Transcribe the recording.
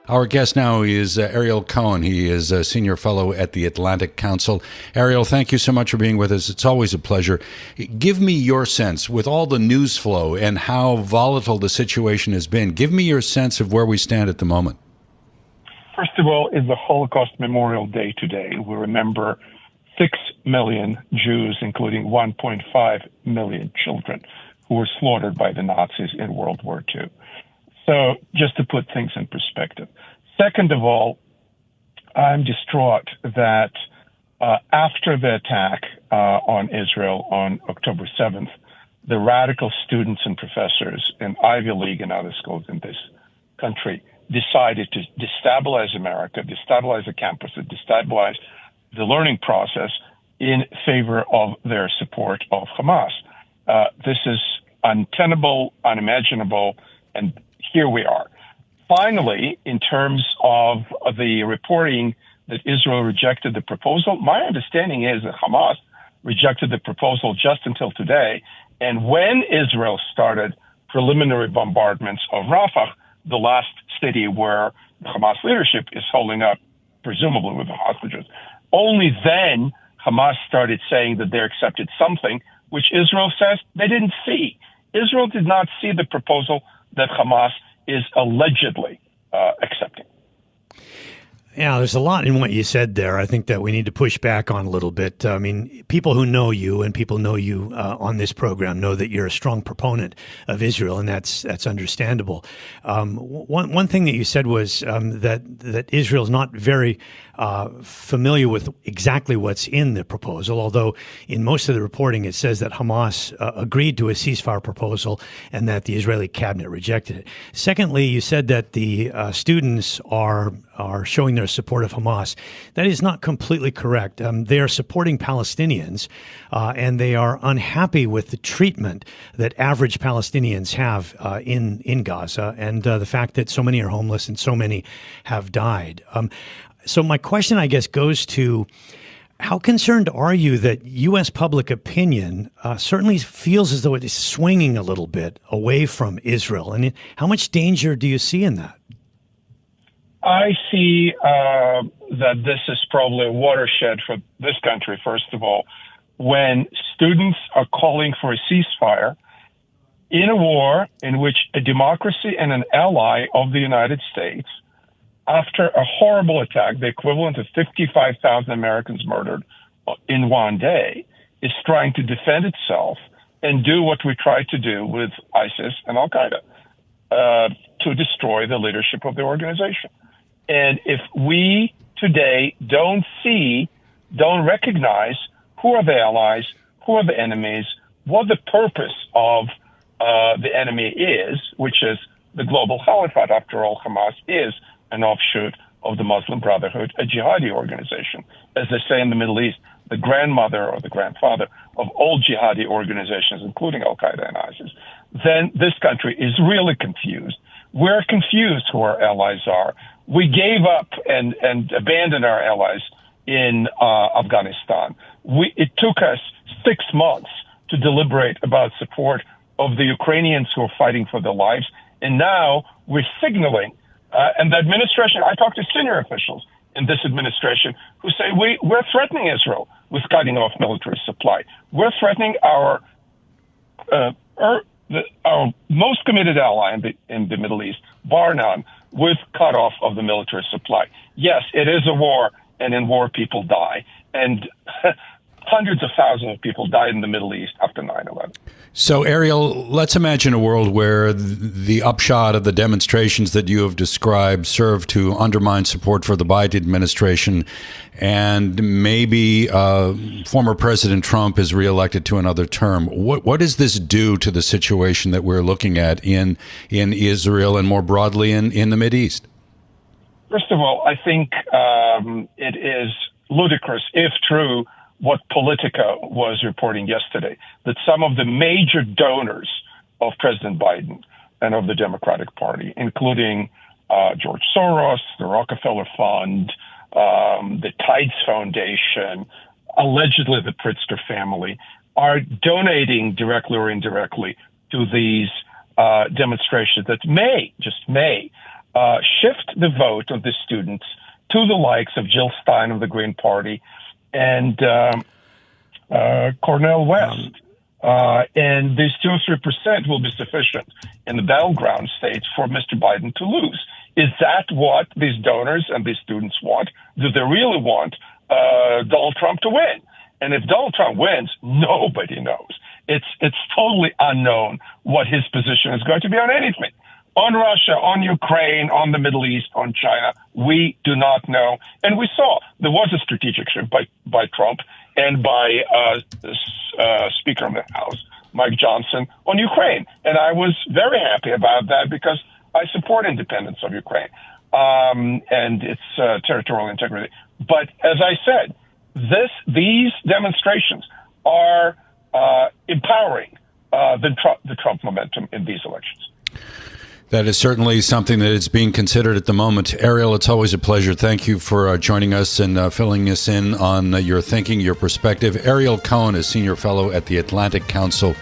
Our guest now is Ariel Cohen. He is a senior fellow at the Atlantic Council. Ariel, thank you so much for being with us. It's always a pleasure. Give me your sense, with all the news flow and how volatile the situation has been, give me your sense of where we stand at the moment. First of all, it's the Holocaust Memorial Day today. We remember 6 million Jews, including 1.5 million children, who were slaughtered by the Nazis in World War II. So just to put things in perspective. Second of all, I'm distraught that after the attack on Israel on October 7th, the radical students and professors in Ivy League and other schools in this country decided to destabilize America, destabilize the campuses, destabilize the learning process in favor of their support of Hamas. This is untenable, unimaginable, and here we are. Finally, in terms of the reporting that Israel rejected the proposal, my understanding is that Hamas rejected the proposal just until today. And when Israel started preliminary bombardments of Rafah, the last city where the Hamas leadership is holding up, presumably with the hostages, only then Hamas started saying that they accepted something which Israel says they didn't see. Israel did not see the proposal that Hamas is allegedly accepting. Yeah, there's a lot in what you said there. I think that we need to push back on a little bit. I mean, people who know you and people know you on this program know that you're a strong proponent of Israel, and that's understandable. One thing that you said was that Israel's not very familiar with exactly what's in the proposal, although in most of the reporting it says that Hamas agreed to a ceasefire proposal and that the Israeli cabinet rejected it. Secondly, you said that the students are showing their support of Hamas. That is not completely correct. They are supporting Palestinians, and they are unhappy with the treatment that average Palestinians have in Gaza, and the fact that so many are homeless and so many have died. So my question, I guess, goes to how concerned are you that U.S. public opinion certainly feels as though it is swinging a little bit away from Israel? And how much danger do you see in that? I see that this is probably a watershed for this country, first of all, when students are calling for a ceasefire in a war in which a democracy and an ally of the United States, after a horrible attack, the equivalent of 55,000 Americans murdered in one day, is trying to defend itself and do what we tried to do with ISIS and Al-Qaeda, to destroy the leadership of the organization. And if we today don't recognize who are the allies, who are the enemies, what the purpose of the enemy is, which is the global caliphate. After all, Hamas is an offshoot of the Muslim Brotherhood, a jihadi organization. As they say in the Middle East, the grandmother or the grandfather of all jihadi organizations, including Al-Qaeda and ISIS. Then this country is really confused. We're confused who our allies are. We gave up and abandoned our allies in Afghanistan. It took us 6 months to deliberate about support of the Ukrainians who are fighting for their lives. And now we're signaling, and the administration, I talked to senior officials in this administration who say we're threatening Israel with cutting off military supply. We're threatening our most committed ally in the Middle East, bar none, with cutoff of the military supply. Yes, it is a war, and in war people die. And hundreds of thousands of people died in the Middle East after 9/11. So, Ariel, let's imagine a world where the upshot of the demonstrations that you have described serve to undermine support for the Biden administration, and maybe former President Trump is reelected to another term. What does this do to the situation that we're looking at in Israel and more broadly in the Mideast? First of all, I think it is ludicrous, if true, what Politico was reporting yesterday, that some of the major donors of President Biden and of the Democratic Party, including George Soros, the Rockefeller Fund, the Tides Foundation, allegedly the Pritzker family, are donating directly or indirectly to these demonstrations that may shift the vote of the students to the likes of Jill Stein of the Green Party and Cornel West. And these 2 or 3% will be sufficient in the battleground states for Mr. Biden to lose. Is that what these donors and these students want? Do they really want Donald Trump to win? And if Donald Trump wins, nobody knows. It's totally unknown what his position is going to be on anything. On Russia, on Ukraine, on the Middle East, on China, we do not know. And we saw there was a strategic shift by Trump and by Speaker of the House, Mike Johnson, on Ukraine. And I was very happy about that because I support independence of Ukraine and its territorial integrity. But as I said, these demonstrations are empowering the Trump momentum in these elections. That is certainly something that is being considered at the moment. Ariel, it's always a pleasure. Thank you for joining us and filling us in on your thinking, your perspective. Ariel Cohen is Senior Fellow at the Atlantic Council